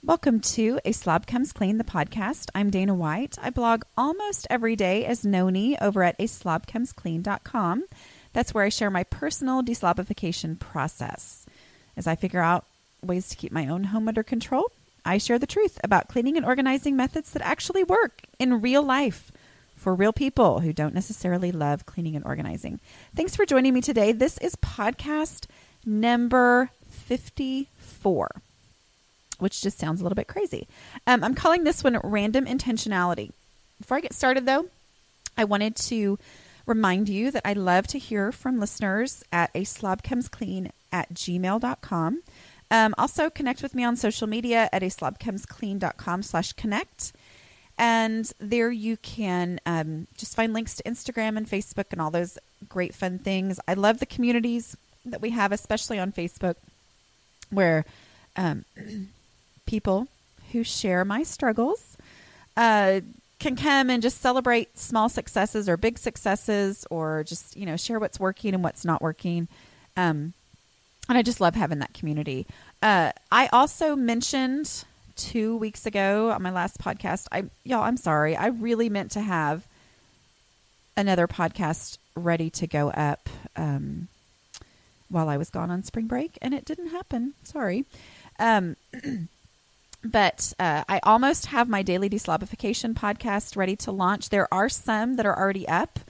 Welcome to A Slob Comes Clean, the podcast. I'm Dana White. I blog almost every day as Noni over at aslobcomesclean.com. That's where I share my personal deslobification process. As I figure out ways to keep my own home under control, I share the truth about cleaning and organizing methods that actually work in real life for real people who don't necessarily love cleaning and organizing. Thanks for joining me today. This is podcast number 54. Which just sounds a little bit crazy. I'm calling this one Random Intentionality. Before I get started, though, I wanted to remind you that I love to hear from listeners at aslobcomesclean@gmail.com. Also, connect with me on social media at aslobcomesclean.com/connect. And there you can just find links to Instagram and Facebook and all those great fun things. I love the communities that we have, especially on Facebook, where people who share my struggles can come and just celebrate small successes or big successes, or just, share what's working and what's not working. And I just love having that community. I also mentioned 2 weeks ago on my last podcast, I'm sorry. I really meant to have another podcast ready to go up while I was gone on spring break, and it didn't happen. Sorry. But I almost have my daily deslobification podcast ready to launch. There are some that are already up.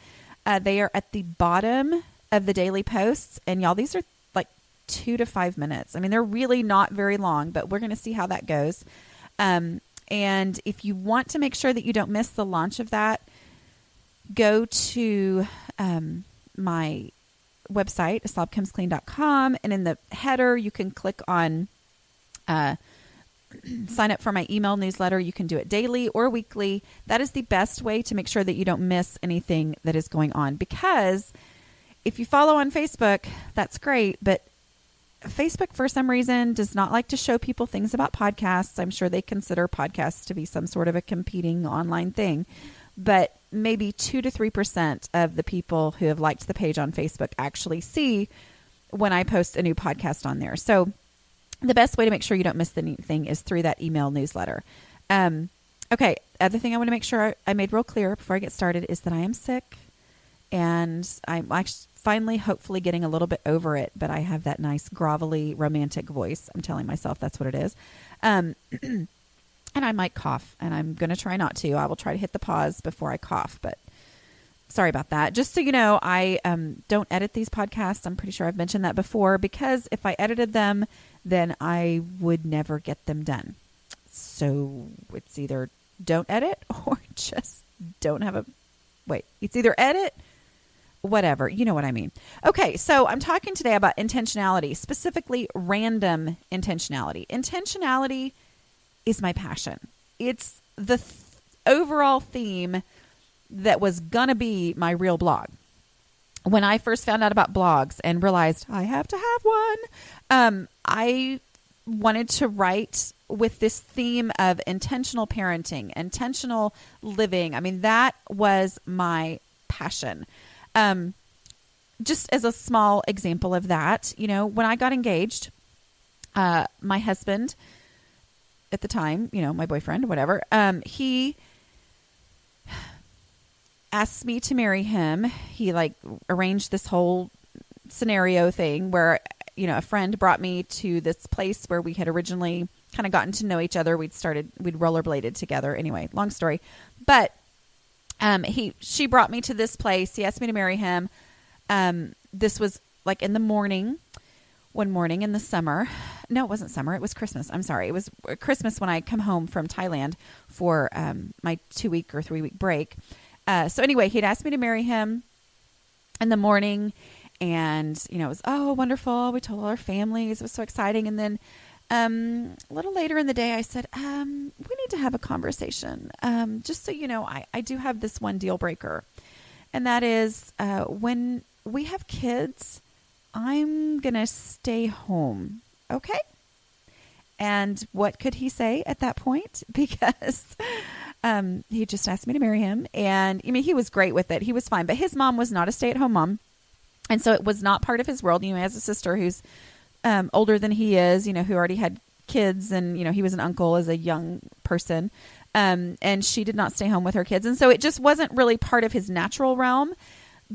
They are at the bottom of the daily posts. And y'all, these are like 2 to 5 minutes. I mean, they're really not very long, but we're going to see how that goes. And if you want to make sure that you don't miss the launch of that, go to my website, aslobcomesclean.com. And in the header, you can click on sign up for my email newsletter. You can do it daily or weekly. That is the best way to make sure that you don't miss anything that is going on. Because if you follow on Facebook, that's great. But Facebook, for some reason, does not like to show people things about podcasts. I'm sure they consider podcasts to be some sort of a competing online thing. But maybe 2 to 3% of the people who have liked the page on Facebook actually see when I post a new podcast on there. So the best way to make sure you don't miss anything is through that email newsletter. Okay. Other thing I want to make sure I made real clear before I get started is that I am sick, and I'm actually finally, hopefully, getting a little bit over it, but I have that nice, grovelly, romantic voice. I'm telling myself that's what it is. And I might cough, and I'm going to try not to. I will try to hit the pause before I cough, but sorry about that. Just so you know, I don't edit these podcasts. I'm pretty sure I've mentioned that before, because if I edited them, then I would never get them done. So it's either don't edit or just don't have it's either edit, whatever. You know what I mean. Okay, so I'm talking today about intentionality, specifically random intentionality. Intentionality is my passion. It's the overall theme that was going to be my real blog. When I first found out about blogs and realized I have to have one, I wanted to write with this theme of intentional parenting, intentional living. I mean, that was my passion. Just as a small example of that, when I got engaged, my husband at the time, my boyfriend, whatever, he asked me to marry him. He arranged this whole scenario thing where, a friend brought me to this place where we had originally kind of gotten to know each other. We'd rollerbladed together. Anyway, long story. But she brought me to this place. He asked me to marry him. This was in the morning, one morning in the summer. No, it wasn't summer. It was Christmas. I'm sorry. It was Christmas when I come home from Thailand for my 2-week or 3-week break. So anyway, he'd asked me to marry him in the morning, and, it was, wonderful. We told all our families. It was so exciting. And then a little later in the day, I said, we need to have a conversation. Just so you know, I do have this one deal breaker. And that is when we have kids, I'm going to stay home. Okay? And what could he say at that point? Because he just asked me to marry him. And he was great with it. He was fine. But his mom was not a stay-at-home mom. And so it was not part of his world. He has a sister who's older than he is, who already had kids, and, he was an uncle as a young person. And she did not stay home with her kids. And so it just wasn't really part of his natural realm.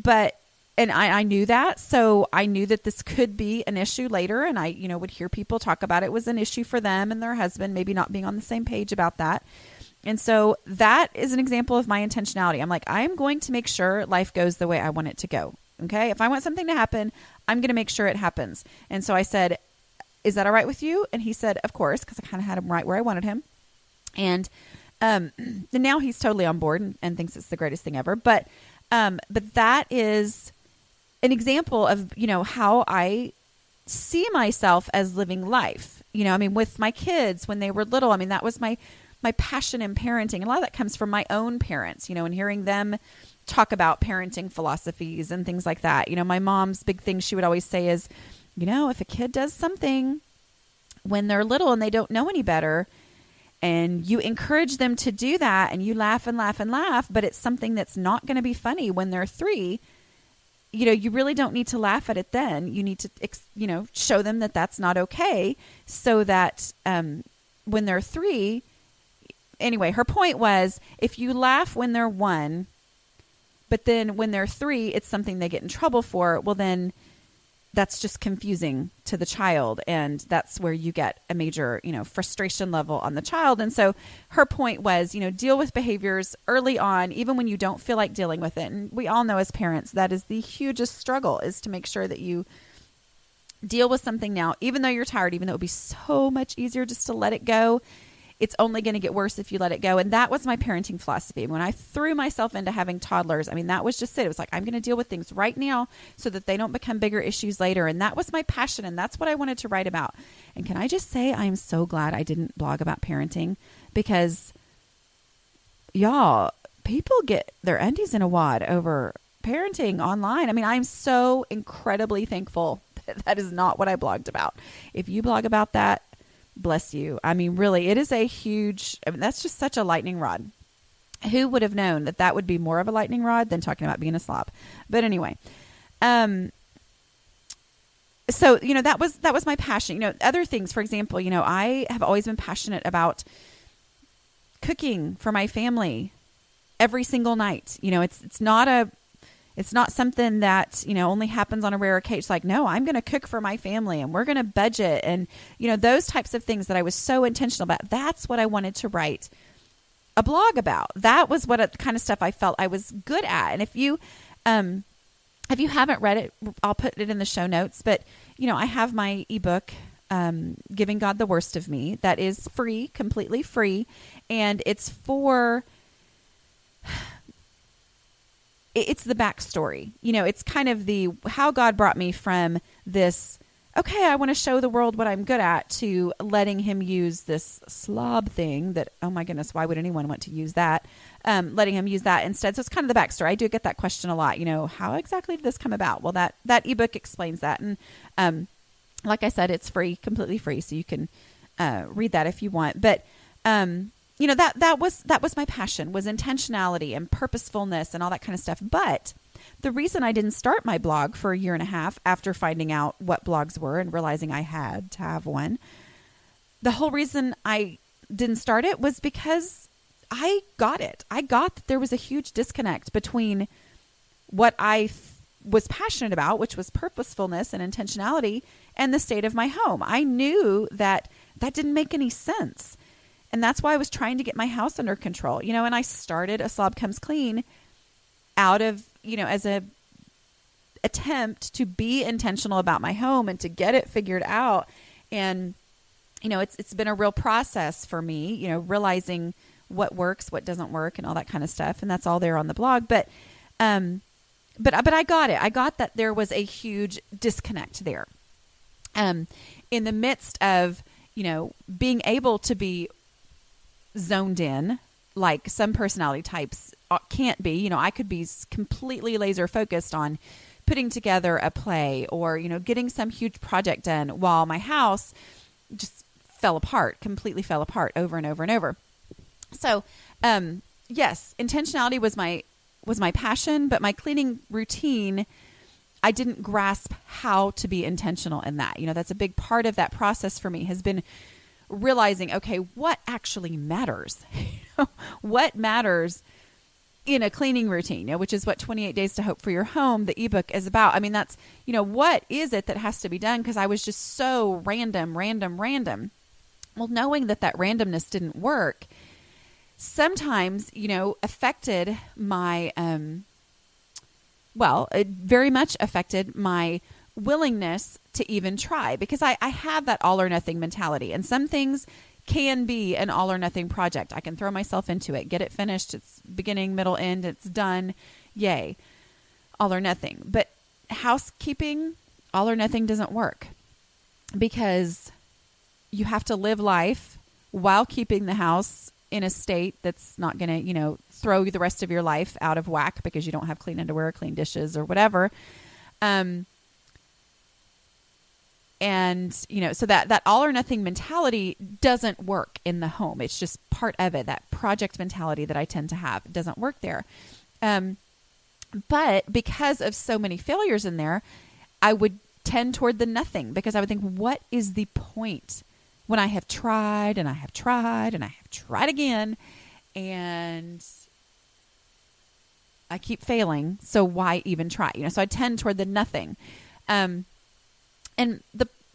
And I knew that. So I knew that this could be an issue later. And I, would hear people talk about it was an issue for them and their husband, maybe not being on the same page about that. And so that is an example of my intentionality. I'm like, I'm going to make sure life goes the way I want it to go. Okay. If I want something to happen, I'm going to make sure it happens. And so I said, is that all right with you? And he said, of course, because I kind of had him right where I wanted him. And now he's totally on board and thinks it's the greatest thing ever. But that is an example of, how I see myself as living life. With my kids when they were little, that was my passion in parenting. A lot of that comes from my own parents, and hearing them talk about parenting philosophies and things like that. My mom's big thing she would always say is, if a kid does something when they're little and they don't know any better, and you encourage them to do that and you laugh and laugh and laugh, but it's something that's not going to be funny when they're 3, you really don't need to laugh at it then. You need to, show them that that's not okay, so that when they're 3, anyway, her point was, if you laugh when they're 1, but then when they're 3, it's something they get in trouble for, well, then that's just confusing to the child. And that's where you get a major, frustration level on the child. And so her point was, deal with behaviors early on, even when you don't feel like dealing with it. And we all know as parents, that is the hugest struggle, is to make sure that you deal with something now, even though you're tired, even though it would be so much easier just to let it go. It's only going to get worse if you let it go. And that was my parenting philosophy. When I threw myself into having toddlers, that was just it. It was like, I'm going to deal with things right now so that they don't become bigger issues later. And that was my passion. And that's what I wanted to write about. And can I just say, I'm so glad I didn't blog about parenting, because y'all, people get their undies in a wad over parenting online. I'm so incredibly thankful that that is not what I blogged about. If you blog about that, bless you. Really, it is a huge, that's just such a lightning rod. Who would have known that that would be more of a lightning rod than talking about being a slob? But anyway, so, that was my passion. Other things, for example, I have always been passionate about cooking for my family every single night. It's not something that, only happens on a rare occasion. It's like, no, I'm going to cook for my family and we're going to budget. And, those types of things that I was so intentional about. That's what I wanted to write a blog about. That was what kind of stuff I felt I was good at. And if you haven't read it, I'll put it in the show notes. But, I have my ebook, Giving God the Worst of Me, that is free, completely free. And it's it's the backstory. It's kind of how God brought me from this, okay, I want to show the world what I'm good at, to letting him use this slob thing that, oh my goodness, why would anyone want to use that? Letting him use that instead. So it's kind of the backstory. I do get that question a lot. How exactly did this come about? Well, that ebook explains that. And like I said, it's free, completely free. So you can read that if you want. But that was my passion, was intentionality and purposefulness and all that kind of stuff. But the reason I didn't start my blog for a year and a half after finding out what blogs were and realizing I had to have one, the whole reason I didn't start it was because I got it. I got that there was a huge disconnect between what I was passionate about, which was purposefulness and intentionality, and the state of my home. I knew that didn't make any sense. And that's why I was trying to get my house under control, and I started A Slob Comes Clean out of, as a attempt to be intentional about my home and to get it figured out. And, it's been a real process for me, realizing what works, what doesn't work, and all that kind of stuff. And that's all there on the blog. But I got it. I got that there was a huge disconnect there. In the midst of, being able to be zoned in, like some personality types can't be. I could be completely laser focused on putting together a play or, getting some huge project done while my house just completely fell apart over and over and over. So, yes, intentionality was my passion, but my cleaning routine, I didn't grasp how to be intentional in that. That's a big part of that process for me, has been realizing, okay, what actually matters? What matters in a cleaning routine, which is what 28 Days to Hope for Your Home, the ebook, is about. I mean, that's, what is it that has to be done? Because I was just so random. Well, knowing that randomness didn't work, sometimes, affected my, it very much affected my willingness to even try, because I have that all or nothing mentality, and some things can be an all or nothing project. I can throw myself into it, get it finished. It's beginning, middle, end. It's done. Yay. All or nothing. But housekeeping, all or nothing doesn't work, because you have to live life while keeping the house in a state that's not going to, throw the rest of your life out of whack because you don't have clean underwear, or clean dishes, or whatever. And, so that all or nothing mentality doesn't work in the home. It's just part of it. That project mentality that I tend to have doesn't work there. But because of so many failures in there, I would tend toward the nothing, because I would think, what is the point when I have tried and I have tried and I have tried again, and I keep failing. So why even try? So I tend toward the nothing. And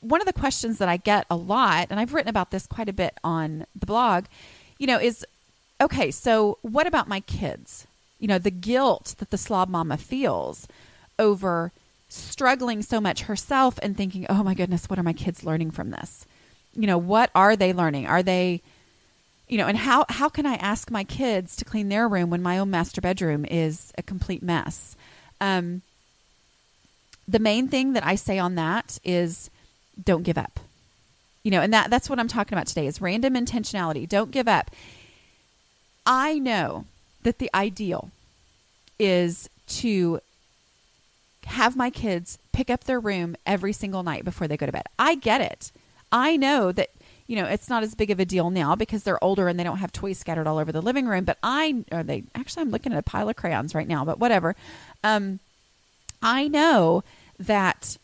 one of the questions that I get a lot, and I've written about this quite a bit on the blog, is, okay, so what about my kids? The guilt that the slob mama feels over struggling so much herself and thinking, oh my goodness, what are my kids learning from this? What are they learning? Are they, and how can I ask my kids to clean their room when my own master bedroom is a complete mess? The main thing that I say on that is, don't give up. And that's what I'm talking about today, is random intentionality. Don't give up. I know that the ideal is to have my kids pick up their room every single night before they go to bed. I get it. I know that, it's not as big of a deal now because they're older and they don't have toys scattered all over the living room, but I'm looking at a pile of crayons right now, but whatever. I know that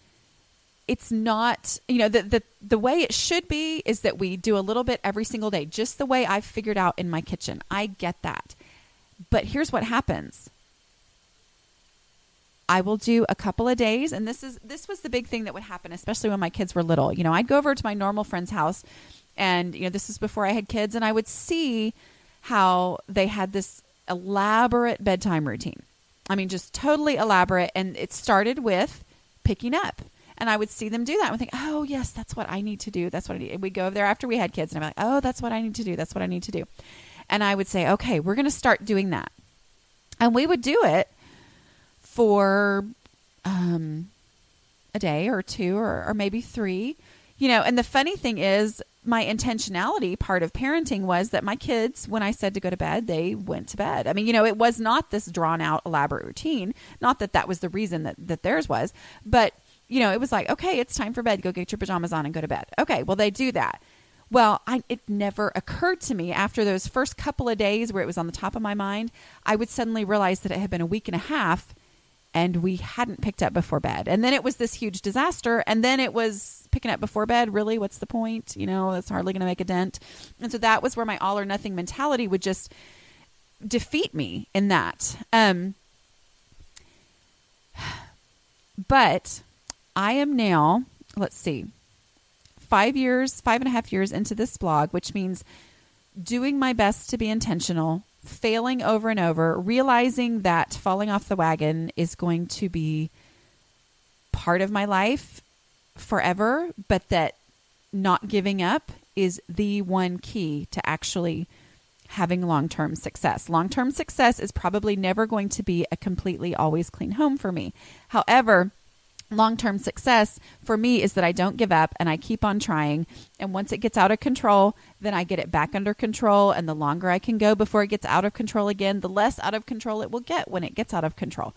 it's not, the way it should be is that we do a little bit every single day, just the way I've figured out in my kitchen. I get that. But here's what happens. I will do a couple of days, and this was the big thing that would happen, especially when my kids were little. I'd go over to my normal friend's house, and this was before I had kids, and I would see how they had this elaborate bedtime routine. I mean, just totally elaborate. And it started with picking up. And I would see them do that. I would think, oh, yes, that's what I need to do. That's what I need. And we'd go over there after we had kids. And I'm like, oh, that's what I need to do. That's what I need to do. And I would say, okay, we're going to start doing that. And we would do it for a day or two or maybe 3. And the funny thing is, my intentionality part of parenting was that my kids, when I said to go to bed, they went to bed. I mean, it was not this drawn out, elaborate routine. Not that was the reason that theirs was, but, it was like, okay, it's time for bed. Go get your pajamas on and go to bed. Okay, well, they do that. Well, it never occurred to me after those first couple of days where it was on the top of my mind, I would suddenly realize that it had been a week and a half and we hadn't picked up before bed. And then it was this huge disaster. And then it was picking up before bed. Really? What's the point? It's hardly going to make a dent. And so that was where my all or nothing mentality would just defeat me in that. But I am now, 5.5 years into this blog, which means doing my best to be intentional, failing over and over, realizing that falling off the wagon is going to be part of my life forever, but that not giving up is the one key to actually having long-term success. Long-term success is probably never going to be a completely always clean home for me. However, long-term success for me is that I don't give up and I keep on trying. And once it gets out of control, then I get it back under control. And the longer I can go before it gets out of control again, the less out of control it will get when it gets out of control,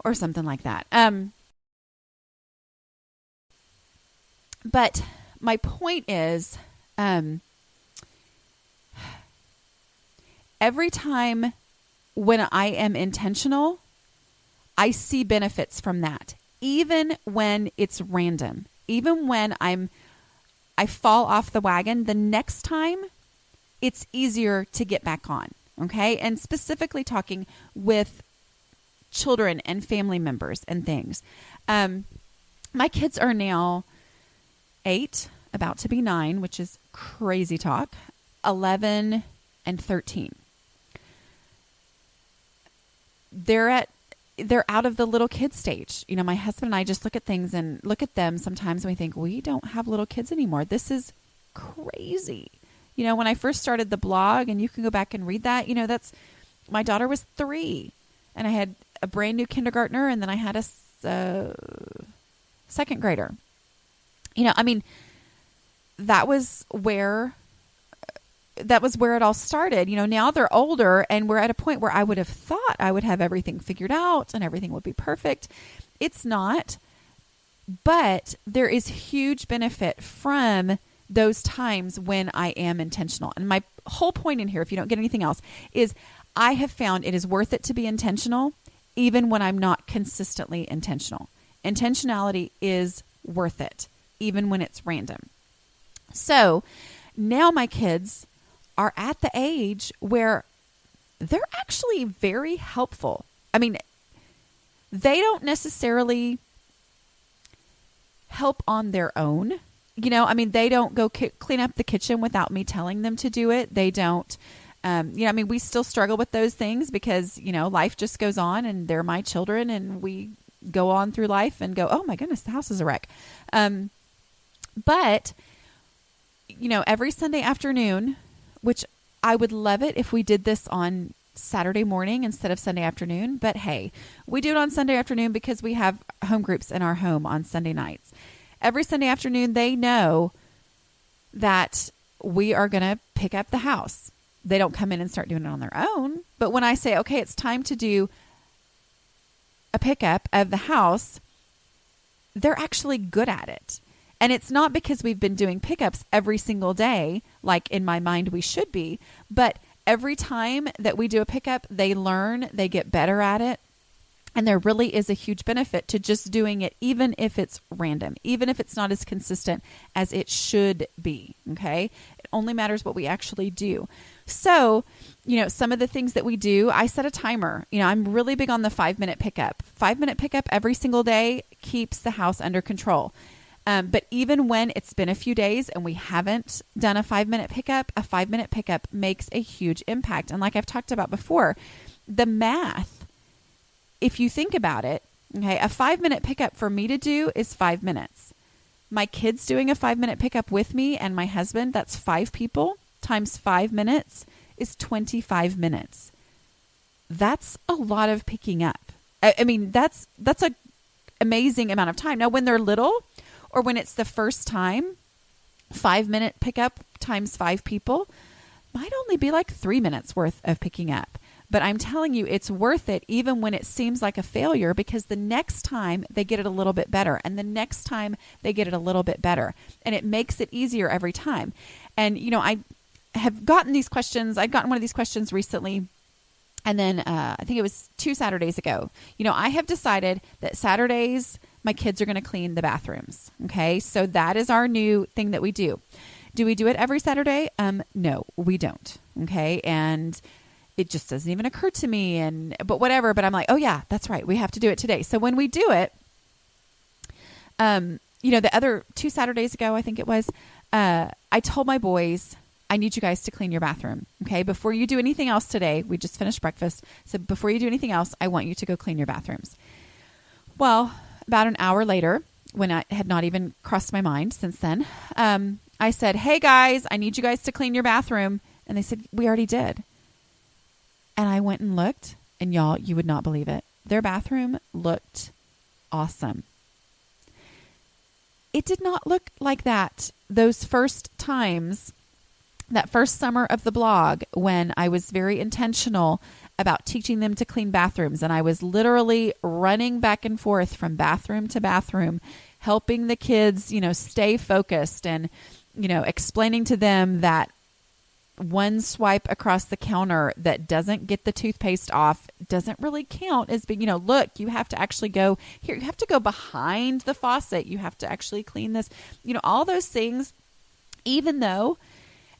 or something like that. But my point is, every time when I am intentional, I see benefits from that. Even when it's random, even when I'm I fall off the wagon, the next time it's easier to get back on. Okay. And specifically talking with children and family members and things. My kids are now 8, about to be 9, which is crazy talk, 11 and 13. They're out of the little kid stage. You know, my husband and I just look at things and look at them sometimes and we think, we don't have little kids anymore. This is crazy. You know, when I first started the blog, and you can go back and read that, you know, my daughter was 3 and I had a brand new kindergartner, and then I had a second grader. You know, I mean, that was where it all started. You know, now they're older and we're at a point where I would have thought I would have everything figured out and everything would be perfect. It's not, but there is huge benefit from those times when I am intentional. And my whole point in here, if you don't get anything else, is I have found it is worth it to be intentional even when I'm not consistently intentional. Intentionality is worth it even when it's random. So now my kids are at the age where they're actually very helpful. I mean, they don't necessarily help on their own. You know, I mean, they don't go clean up the kitchen without me telling them to do it. They don't, you know, I mean, we still struggle with those things because, you know, life just goes on and they're my children and we go on through life and go, oh my goodness, the house is a wreck. But, you know, every Sunday afternoon, which I would love it if we did this on Saturday morning instead of Sunday afternoon. But hey, we do it on Sunday afternoon because we have home groups in our home on Sunday nights. Every Sunday afternoon, they know that we are going to pick up the house. They don't come in and start doing it on their own. But when I say, okay, it's time to do a pickup of the house, they're actually good at it. And it's not because we've been doing pickups every single day, like in my mind we should be, but every time that we do a pickup, they learn, they get better at it. And there really is a huge benefit to just doing it, even if it's random, even if it's not as consistent as it should be. Okay. It only matters what we actually do. So, you know, some of the things that we do, I set a timer. You know, I'm really big on the 5-minute pickup. 5-minute pickup every single day keeps the house under control. But even when it's been a few days and we haven't done a 5-minute pickup, a 5-minute pickup makes a huge impact. And like I've talked about before, the math, if you think about it, okay, a 5-minute pickup for me to do is 5 minutes. My kids doing a 5-minute pickup with me and my husband, that's 5 people times 5 minutes is 25 minutes. That's a lot of picking up. I mean, that's a amazing amount of time. Now, when they're little or when it's the first time, 5-minute pickup times 5 people might only be like 3 minutes worth of picking up. But I'm telling you, it's worth it even when it seems like a failure, because the next time they get it a little bit better, and the next time they get it a little bit better, and it makes it easier every time. And, you know, I have gotten these questions. I'd gotten one of these questions recently, and then I think it was 2 Saturdays ago. You know, I have decided that Saturdays my kids are going to clean the bathrooms. Okay, so that is our new thing that we do. Do we do it every Saturday? No, we don't. Okay, and it just doesn't even occur to me, but whatever. But I'm like, oh yeah, that's right. We have to do it today. So when we do it, you know, the other 2 Saturdays ago, I think it was, I told my boys, I need you guys to clean your bathroom. Okay. Before you do anything else today, we just finished breakfast. So before you do anything else, I want you to go clean your bathrooms. Well, about an hour later, when I had not even crossed my mind since then, I said, hey guys, I need you guys to clean your bathroom. And they said, we already did. And I went and looked, and y'all, you would not believe it. Their bathroom looked awesome. It did not look like that those first times, that first summer of the blog, when I was very intentional about teaching them to clean bathrooms. And I was literally running back and forth from bathroom to bathroom, helping the kids, you know, stay focused and, you know, explaining to them that one swipe across the counter that doesn't get the toothpaste off doesn't really count as being, you know, look, you have to actually go here. You have to go behind the faucet. You have to actually clean this, you know, all those things Even though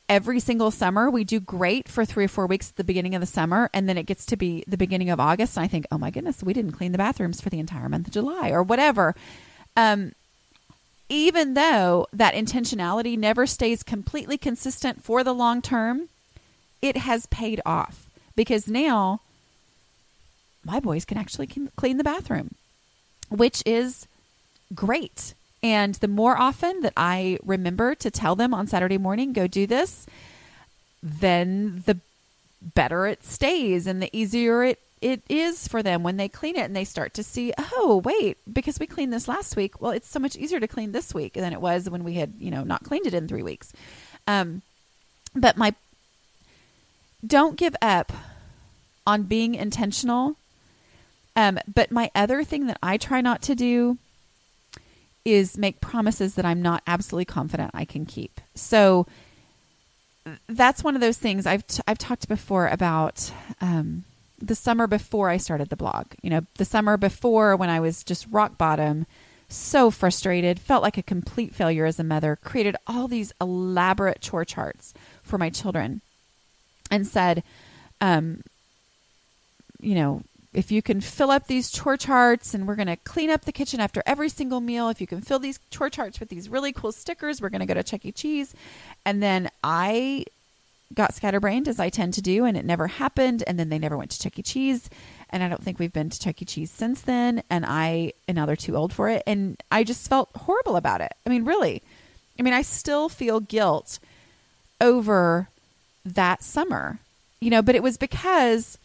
every single summer we do great for 3 or 4 weeks at the beginning of the summer, and then it gets to be the beginning of August, and I think, oh my goodness, we didn't clean the bathrooms for the entire month of July or whatever. Even though that intentionality never stays completely consistent for the long term, it has paid off, because now my boys can actually clean the bathroom, which is great. And the more often that I remember to tell them on Saturday morning, go do this, then the better it stays and the easier it is for them when they clean it and they start to see, oh, wait, because we cleaned this last week. Well, it's so much easier to clean this week than it was when we had, not cleaned it in 3 weeks. But don't give up on being intentional. But my other thing that I try not to do is make promises that I'm not absolutely confident I can keep. So that's one of those things I've talked before about, the summer before I started the blog, the summer before, when I was just rock bottom, so frustrated, felt like a complete failure as a mother, created all these elaborate chore charts for my children and said, if you can fill up these chore charts, and we're going to clean up the kitchen after every single meal. If you can fill these chore charts with these really cool stickers, we're going to go to Chuck E. Cheese. And then I got scatterbrained, as I tend to do, and it never happened. And then they never went to Chuck E. Cheese. And I don't think we've been to Chuck E. Cheese since then. And now they're too old for it. And I just felt horrible about it. I mean, really. I still feel guilt over that summer, but it was because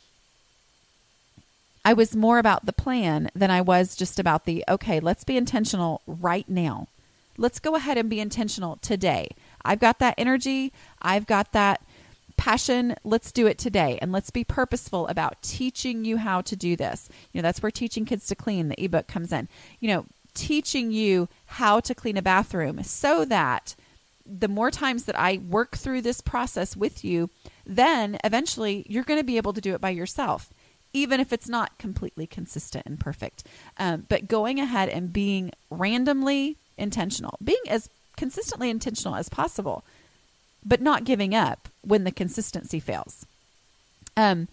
I was more about the plan than I was just about okay, let's be intentional right now. Let's go ahead and be intentional today. I've got that energy. I've got that passion. Let's do it today. And let's be purposeful about teaching you how to do this. That's where Teaching Kids to Clean, the ebook, comes in. Teaching you how to clean a bathroom, so that the more times that I work through this process with you, then eventually you're going to be able to do it by yourself, even if it's not completely consistent and perfect. But going ahead and being randomly intentional, being as consistently intentional as possible, but not giving up when the consistency fails. One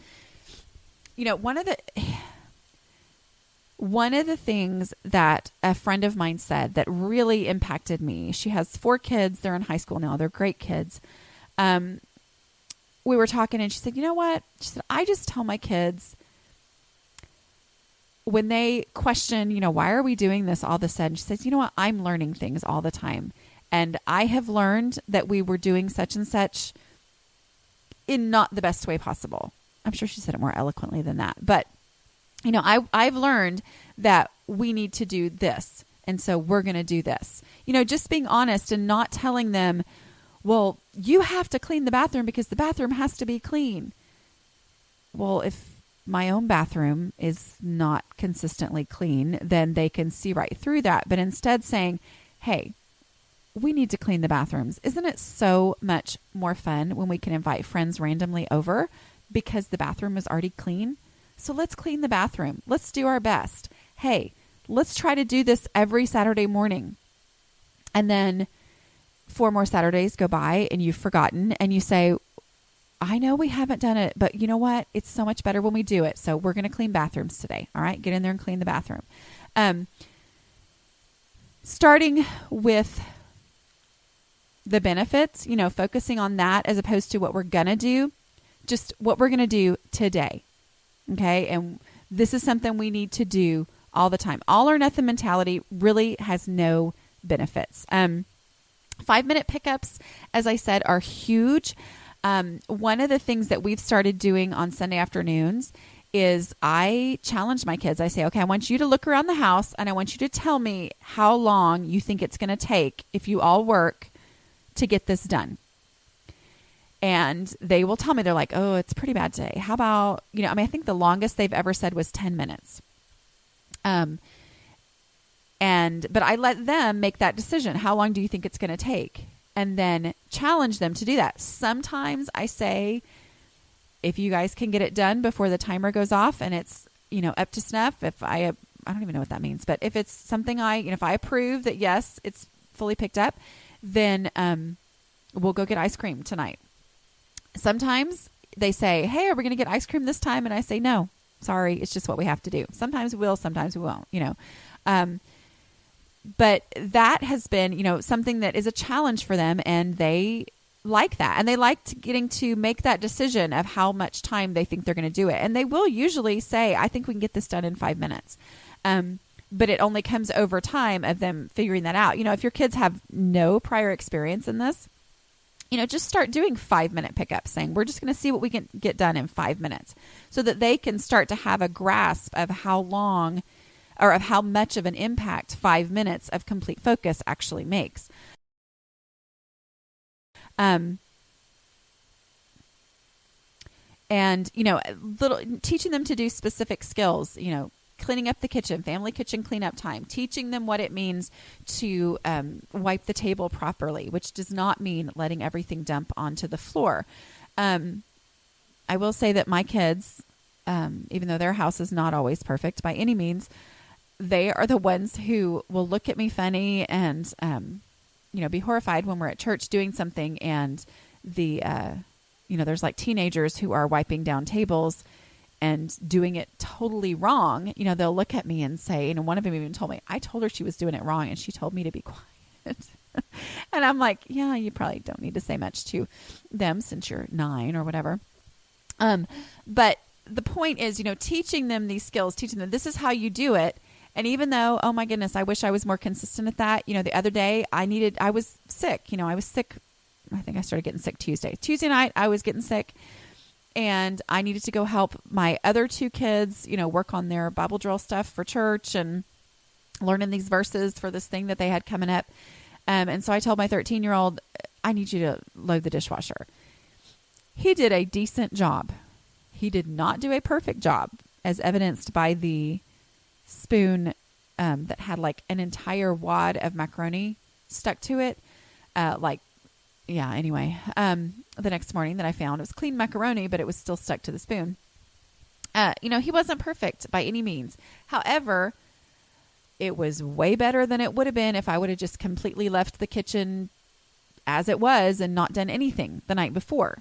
of the things that a friend of mine said that really impacted me, she has 4 kids. They're in high school now. They're great kids. We were talking and she said, you know what? She said, I just tell my kids, when they question, why are we doing this all of a sudden? She says, you know what? I'm learning things all the time. And I have learned that we were doing such and such in not the best way possible. I'm sure she said it more eloquently than that. But, I've learned that we need to do this. And so we're going to do this. Just being honest and not telling them, well, you have to clean the bathroom because the bathroom has to be clean. Well, if my own bathroom is not consistently clean, then they can see right through that. But instead saying, hey, we need to clean the bathrooms. Isn't it so much more fun when we can invite friends randomly over because the bathroom is already clean? So let's clean the bathroom. Let's do our best. Hey, let's try to do this every Saturday morning. And then 4 more Saturdays go by and you've forgotten and you say, I know we haven't done it, but you know what? It's so much better when we do it. So we're going to clean bathrooms today. All right. Get in there and clean the bathroom. Starting with the benefits, focusing on that as opposed to what we're going to do, just what we're going to do today. Okay. And this is something we need to do all the time. All or nothing mentality really has no benefits. 5-minute pickups, as I said, are huge. One of the things that we've started doing on Sunday afternoons is I challenge my kids. I say, okay, I want you to look around the house and I want you to tell me how long you think it's going to take if you all work to get this done. And they will tell me, they're like, oh, it's a pretty bad day. How about, I think the longest they've ever said was 10 minutes. But I let them make that decision. How long do you think it's going to take? And then challenge them to do that. Sometimes I say, if you guys can get it done before the timer goes off and it's, up to snuff, if I don't even know what that means, but if it's something if I approve that, yes, it's fully picked up, then we'll go get ice cream tonight. Sometimes they say, hey, are we going to get ice cream this time? And I say, no, sorry. It's just what we have to do. Sometimes we will, sometimes we won't, but that has been, something that is a challenge for them, and they like that. And they like getting to make that decision of how much time they think they're going to do it. And they will usually say, I think we can get this done in 5 minutes. But it only comes over time of them figuring that out. If your kids have no prior experience in this, just start doing 5-minute pickups, saying, we're just going to see what we can get done in 5 minutes, so that they can start to have a grasp of how long or of how much of an impact 5 minutes of complete focus actually makes. Teaching them to do specific skills, cleaning up the kitchen, family kitchen cleanup time, teaching them what it means to wipe the table properly, which does not mean letting everything dump onto the floor. I will say that my kids, even though their house is not always perfect by any means, they are the ones who will look at me funny and, be horrified when we're at church doing something and there's like teenagers who are wiping down tables and doing it totally wrong. They'll look at me and say, and one of them even told me, I told her she was doing it wrong and she told me to be quiet. And I'm like, yeah, you probably don't need to say much to them since you're 9 or whatever. But the point is, teaching them these skills, teaching them this is how you do it. And even though, oh my goodness, I wish I was more consistent at that. The other day I was sick. I was sick. I think I started getting sick Tuesday night. I was getting sick, and I needed to go help my other 2 kids, work on their Bible drill stuff for church and learning these verses for this thing that they had coming up. And so I told my 13-year-old, I need you to load the dishwasher. He did a decent job. He did not do a perfect job, as evidenced by the spoon that had like an entire wad of macaroni stuck to it. Anyway, the next morning that I found, it was clean macaroni, but it was still stuck to the spoon. He wasn't perfect by any means. However, it was way better than it would have been if I would have just completely left the kitchen as it was and not done anything the night before.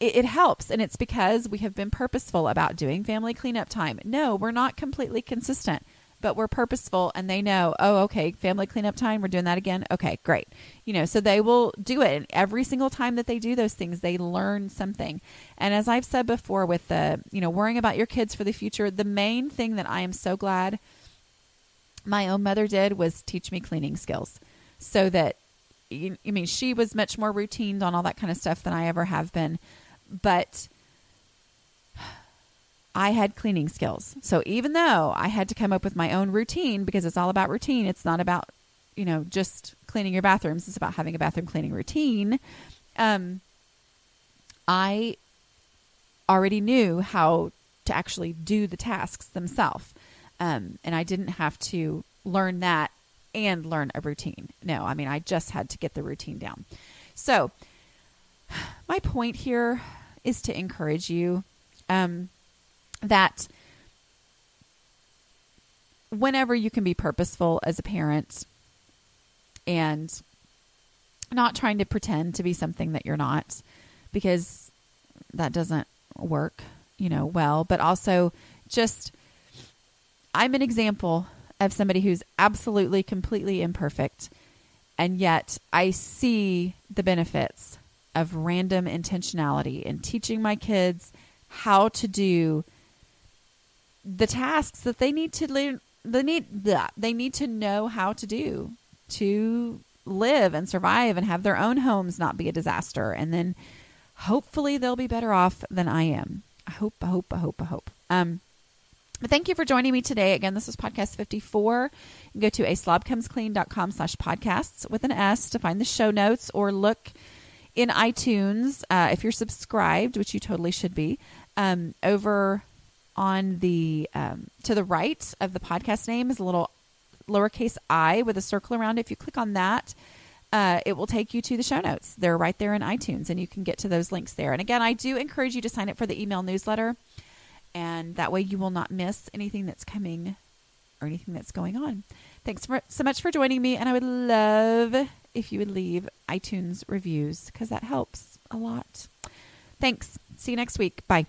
It helps. And it's because we have been purposeful about doing family cleanup time. No, we're not completely consistent, but we're purposeful, and they know, oh, okay, family cleanup time, we're doing that again. Okay, great. So they will do it. And every single time that they do those things, they learn something. And as I've said before with the, worrying about your kids for the future, the main thing that I am so glad my own mother did was teach me cleaning skills, so that, she was much more routined on all that kind of stuff than I ever have been. But I had cleaning skills. So even though I had to come up with my own routine, because it's all about routine, it's not about, just cleaning your bathrooms. It's about having a bathroom cleaning routine. I already knew how to actually do the tasks themselves. And I didn't have to learn that and learn a routine. No, I just had to get the routine down. So my point here is to encourage you that whenever you can be purposeful as a parent and not trying to pretend to be something that you're not, because that doesn't work, well, but also just, I'm an example of somebody who's absolutely, completely imperfect. And yet I see the benefits of random intentionality in teaching my kids how to do the tasks that they need to learn. They need to know how to do to live and survive and have their own homes not be a disaster. And then hopefully they'll be better off than I am. I hope. But thank you for joining me today. Again, this is podcast 54. You can go to aslobcomesclean.com/podcasts with an S to find the show notes, or look in iTunes, if you're subscribed, which you totally should be, over on the, to the right of the podcast name is a little lowercase I with a circle around it. If you click on that, it will take you to the show notes. They're right there in iTunes, and you can get to those links there. And again, I do encourage you to sign up for the email newsletter, and that way you will not miss anything that's coming or anything that's going on. Thanks so much for joining me. And I would love if you would leave iTunes reviews because that helps a lot. Thanks. See you next week. Bye.